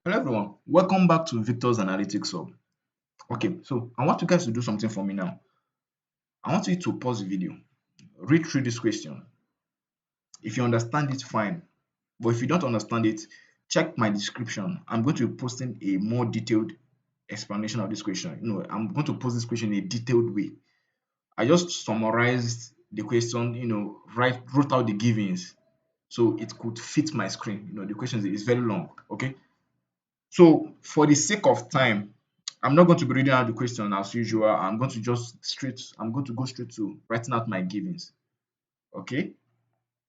Hello everyone, welcome back to Victor's Analytics Hub. Okay, so I want you guys to do something for me now. I want you to pause the video, read through this question. If you understand it, fine. But if you don't understand it, check my description. I'm going to be posting a more detailed explanation of this question. I'm going to post this question in a detailed way. I just summarized the question, wrote out the givings so it could fit my screen. The question is very long. Okay. So for the sake of time, I'm not going to be reading out the question as usual. I'm going to go straight to writing out my givings. Okay.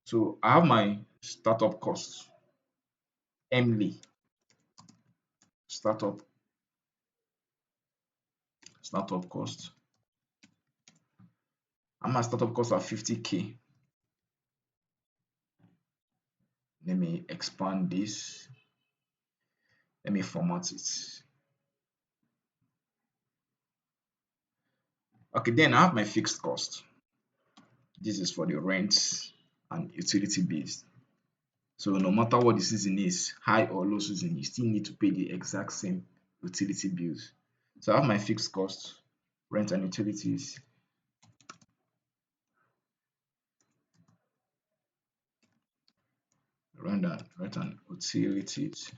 So I have my startup costs. Emily, startup, startup cost. And my startup costs are 50K. Let me expand this. Let me format it. Okay, then I have my fixed cost. This is for the rent and utility bills. So no matter what the season is, high or low season, you still need to pay the exact same utility bills. So I have my fixed costs, rent and utilities. Rent and utilities.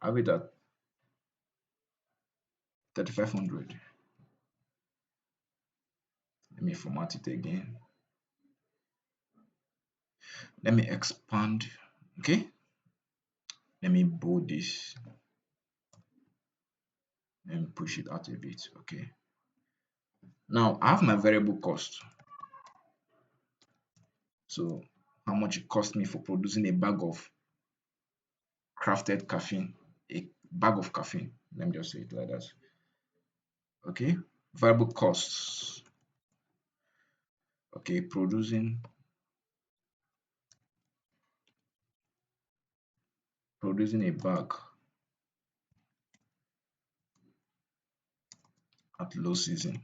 I have it at 3,500. Let me format it again. Let me expand. Okay. Let me bold this and push it out a bit. Okay. Now I have my variable cost. So how much it cost me for producing a bag of crafted caffeine, a bag of caffeine. Let me just say it like that. Okay, variable costs. Okay, producing a bag at low season.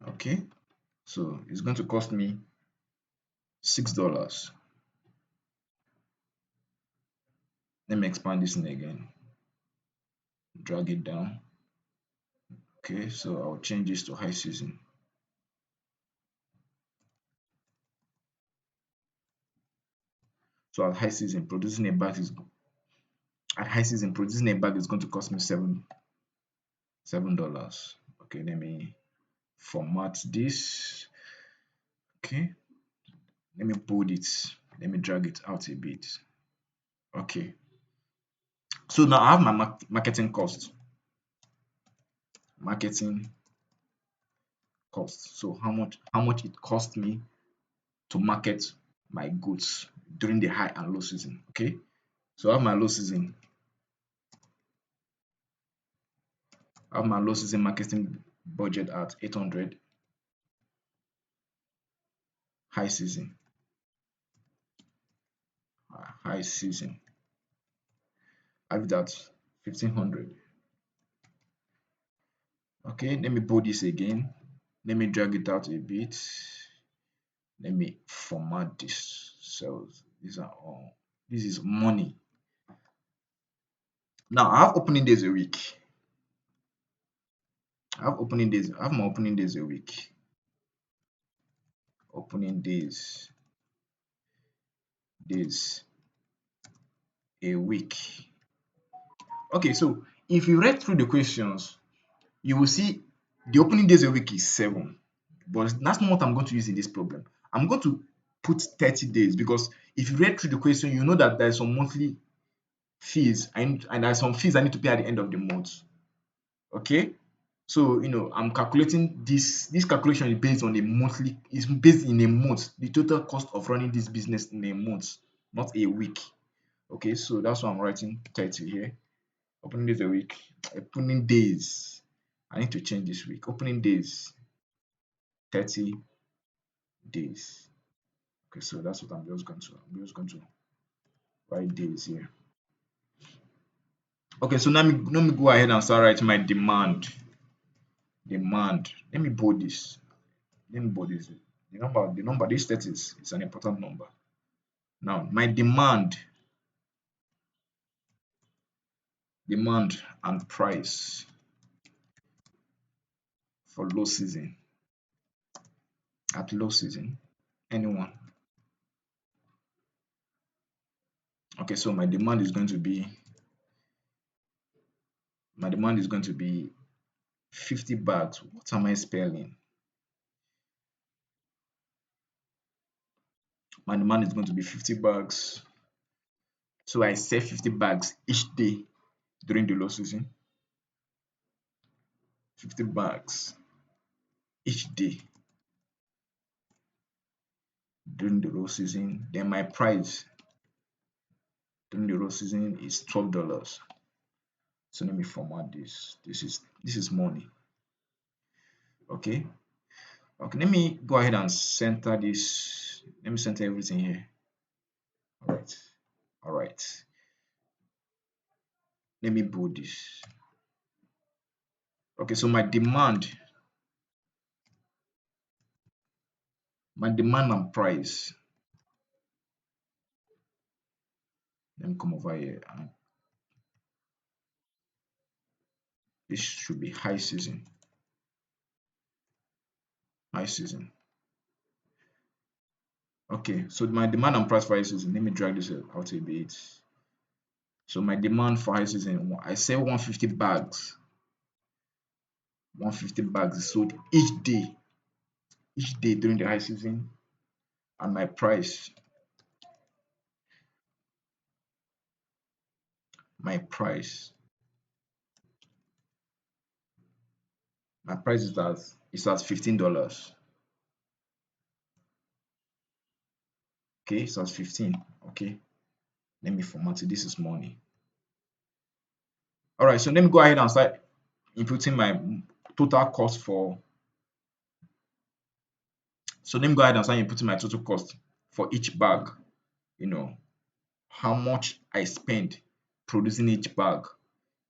Okay, so it's going to cost me $6. Let me expand this in again. Drag it down. Okay, so I'll change this to high season. So at high season, producing a bag is going to cost me $7. Okay, let me format this. Okay, let me bold it. Let me drag it out a bit. Okay, so now I have my marketing cost. Marketing cost. So how much it cost me to market my goods during the high and low season. Okay, so I have my low season. I have my low season marketing budget at 800. High season. High season. I have that 1500. Okay, let me bold this again. Let me drag it out a bit. Let me format this. So these are all. This is money. Now I have opening days a week. I have opening days. I have my opening days a week. Opening days a week. Okay, so if you read through the questions, you will see the opening days a week is 7, but that's not what I'm going to use in this problem. I'm going to put 30 days because if you read through the question, you know that there's some monthly fees and there's some fees I need to pay at the end of the month. Okay, so I'm calculating this calculation is based on is based in a month, the total cost of running this business in a month, not a week. Okay, so that's why I'm writing 30 here. Opening days a week. Opening days, I need to change this week. Opening days 30 days. Okay, so that's what I'm just going to write days here. Okay, so let me go ahead and start writing my demand. Let me bold this. The number, this 30 is an important number. Now, my demand demand and price for low season. At low season, anyone. Okay, so my demand is going to be 50 bags. What am I spelling? My demand is going to be 50 bags. So I sell 50 bags each day during the low season. 50 bags each day during the low season. Then my price during the low season is $12. So let me format this. This is money. Okay. Okay, let me go ahead and center this. Let me center everything here. All right. All right. Let me bold this. Okay, so my demand and price. Let me come over here. And this should be high season. High season. Okay, so my demand and price for high season. Let me drag this out a bit. So my demand for high season, I sell 150 bags. 150 bags is sold each day during the high season, and my price, my price is at $15. Okay, so that's 15. Okay, let me format it. This is money. All right, so let me go ahead and start inputting my total cost for. So let me go ahead and start inputting my total cost for each bag. You know how much I spend producing each bag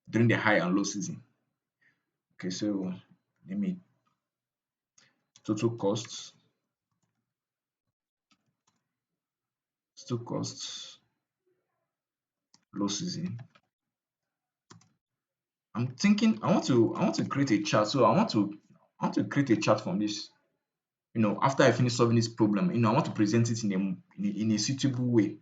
during the high and low season. Okay, so let me total costs, low season. I'm thinking I want to create a chart. So I want to create a chart from this. After I finish solving this problem, I want to present it in a suitable way.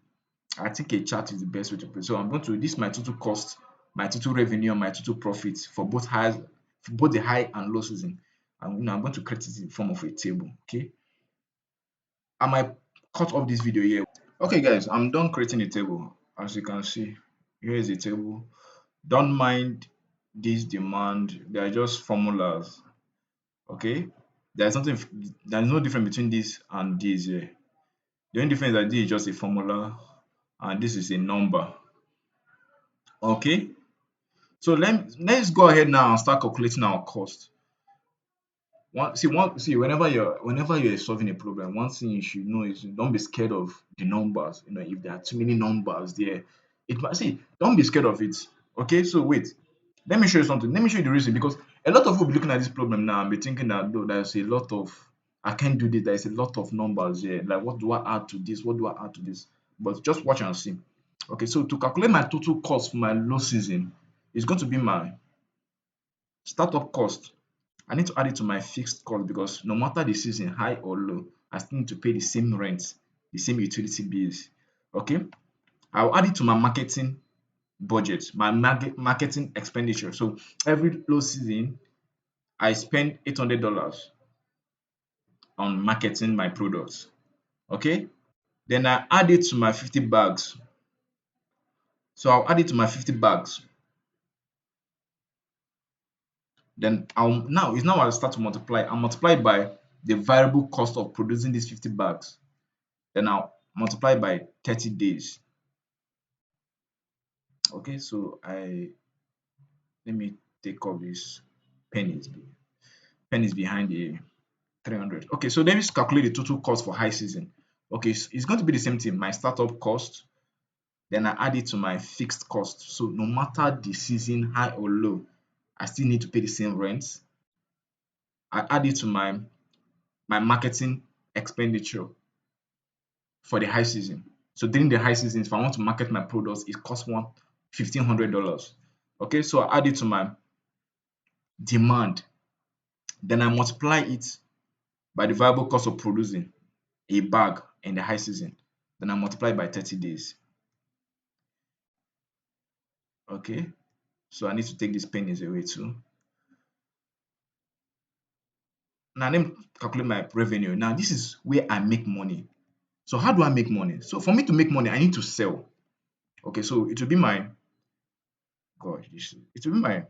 I think a chart is the best way to present. So I'm going to this is my total cost, my total revenue, and my total profits for both the high and low season. And I'm going to create it in the form of a table. Okay. I might cut off this video here. Okay, guys, I'm done creating a table. As you can see, here is a table. Don't mind this demand, they are just formulas. Okay, there's no difference between this and this here. The only difference is that this is just a formula and this is a number. Okay, so let's go ahead now and start calculating our cost. Whenever you're solving a problem, one thing you should know is don't be scared of the numbers. If there are too many numbers there, don't be scared of it. Okay, so wait, let me show you something. Let me show you the reason, because a lot of people be looking at this problem now and be thinking that, though, there's a lot of I can't do this. There's a lot of numbers here. Like, what do I add to this? What do I add to this? But just watch and see. Okay, so to calculate my total cost for my low season, it's going to be my startup cost. I need to add it to my fixed cost because no matter the season, high or low, I still need to pay the same rent, the same utility bills. Okay, I'll add it to my marketing budget, my marketing expenditure. So every low season, I spend $800 on marketing my products. Okay, then I add it to my 50 bags. So I'll add it to my 50 bags. Then I'll start to multiply. I'll multiply by the variable cost of producing these 50 bags. Then I'll multiply by 30 days. Okay, so let me take off this pennies. Pennies behind the 300. Okay, so let me calculate the total cost for high season. Okay, so it's going to be the same thing. My startup cost, then I add it to my fixed cost. So no matter the season, high or low, I still need to pay the same rent. I add it to my marketing expenditure for the high season. So during the high season, if I want to market my products, it costs $1,500. Okay, so I add it to my demand. Then I multiply it by the variable cost of producing a bag in the high season. Then I multiply it by 30 days. Okay, so I need to take these pennies away too. Now let me calculate my revenue. Now this is where I make money. So how do I make money? So for me to make money, I need to sell. Okay, so it will be my gosh, it will be my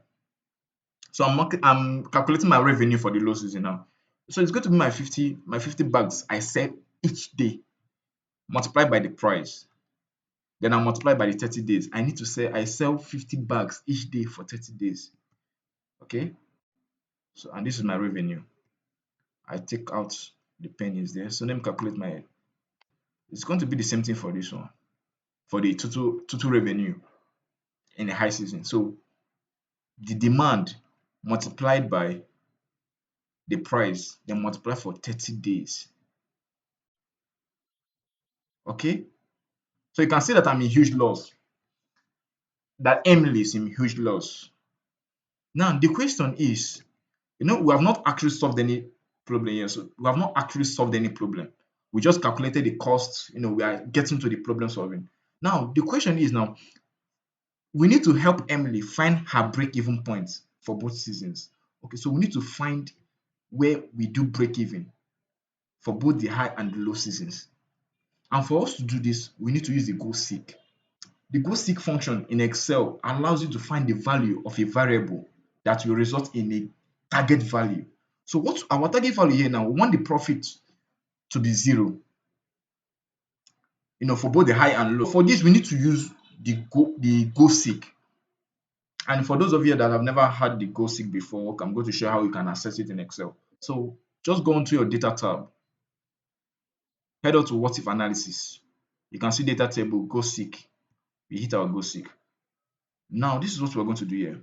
so I'm calculating my revenue for the low season now. So it's going to be my 50 bags I sell each day multiplied by the price. Then I multiply by the 30 days. I sell 50 bags each day for 30 days. Okay. So and this is my revenue. I take out the pennies there. So let me calculate my it's going to be the same thing for this one. For the total revenue in the high season. So the demand multiplied by the price, then multiply for 30 days. Okay. So you can see that I'm in huge loss. That Emily is in huge loss. Now the question is, we have not actually solved any problem here. So we have not actually solved any problem. We just calculated the costs. We are getting to the problem solving. Now the question is we need to help Emily find her break-even point for both seasons. Okay, so we need to find where we do break even for both the high and the low seasons. And for us to do this, we need to use the go seek. The go seek function in Excel allows you to find the value of a variable that will result in a target value. So what's our target value here now? We want the profit to be zero, for both the high and low. For this, we need to use the go seek. And for those of you that have never had the go seek before, I'm going to show how you can access it in Excel. So just go into your data tab, head on to what if analysis. You can see data table, go seek. We hit our go seek. Now this is what we're going to do here.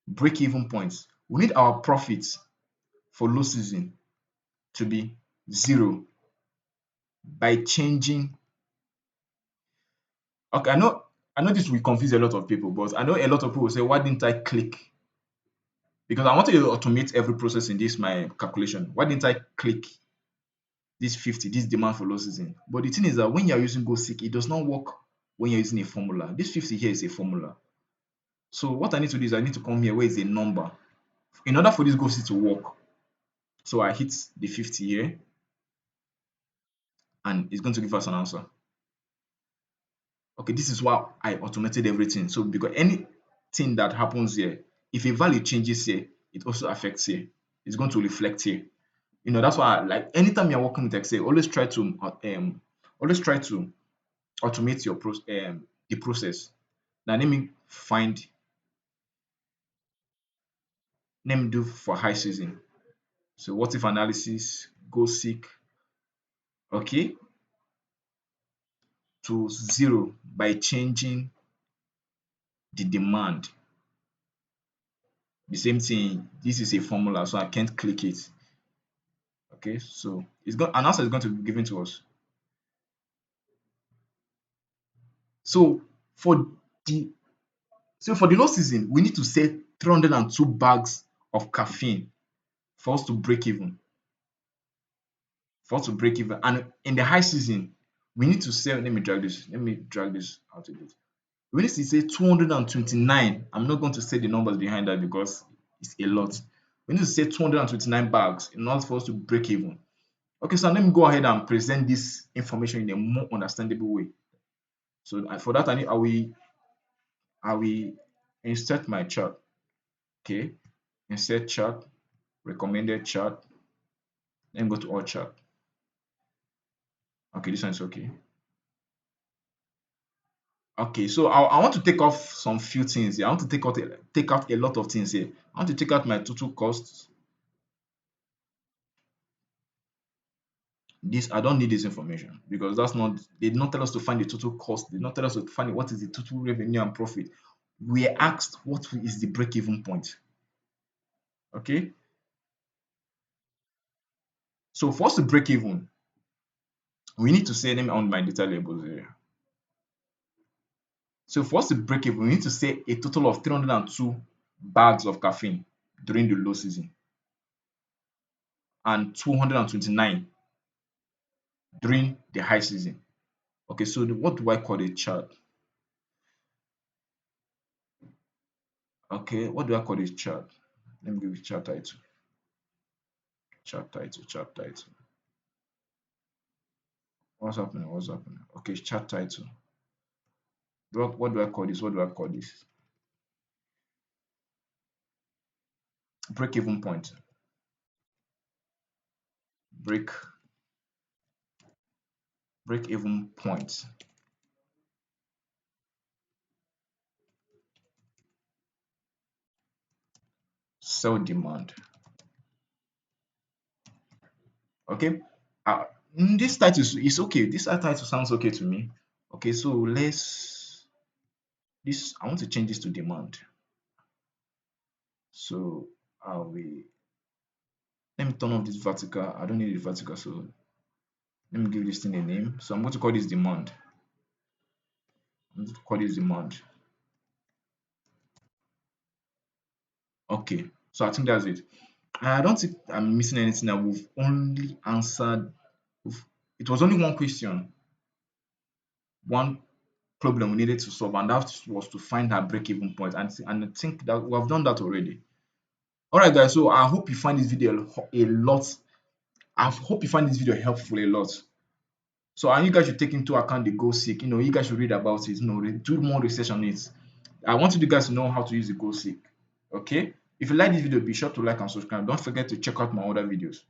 Break even points. We need our profits for low season to be zero by changing. Okay, I know this will confuse a lot of people, but I know a lot of people will say, why didn't I click? Because I wanted to automate every process in this my calculation. Why didn't I click this 50, this demand for low season? But the thing is that when you're using go seek, it does not work when you're using a formula. This 50 here is a formula. So what I need to do is I need to come here where is a number. In order for this go seek to work, so I hit the 50 here and it's going to give us an answer. Okay, this is why I automated everything. So because anything that happens here, if a value changes here, it also affects here. It's going to reflect here. That's why like anytime you're working with Excel, always try to automate the process. Now let me do for high season. So what if analysis, go seek, okay, to zero by changing the demand. The same thing, this is a formula, so I can't click it. Okay, so an answer is going to be given to us. So for the for the low season, we need to sell 302 bags of caffeine for us to break even. And in the high season, we need to sell. Let me drag this out a bit. We need to say 229. I'm not going to say the numbers behind that because it's a lot. We need to say 229 bags in order for us to break even. Okay, so let me go ahead and present this information in a more understandable way. So for that, I will insert my chart. Okay, insert chart, recommended chart, then go to all chart. Okay, this one is okay. Okay, so I want to take off some few things here. I want to take out a lot of things here. I want to take out my total costs. This I don't need this information because they did not tell us to find the total cost. They did not tell us to find what is the total revenue and profit. We are asked what is the break-even point. Okay, so for us to break even, we need to say them on my data labels here. So for us to break even, we need to sell a total of 302 bags of caffeine during the low season and 229 during the high season. Okay, so what do I call the chart? Okay, what do I call this chart? Let me give it chart title. Chart title, chart title. What's happening? What's happening? Okay, chart title. What do I call this? What do I call this? Break even point. Break break even point. Sell demand. Okay. Uh, this title is okay. This title sounds okay to me. Okay, so let's this I want to change this to demand. So I will let me turn off this vertical. I don't need the vertical, so let me give this thing a name. So I'm going to call this demand. I'm going to call this demand. Okay, so I think that's it. I don't think I'm missing anything. That we've only answered. It was only one question, one problem we needed to solve, and that was to find our break-even point. And I think that we have done that already. All right, guys. So I hope you find this video a lot. I hope you find this video helpful a lot. So and you guys should take into account the goal seek. You guys should read about it. Do more research on it. I want you guys to know how to use the goal seek. Okay. If you like this video, be sure to like and subscribe. Don't forget to check out my other videos.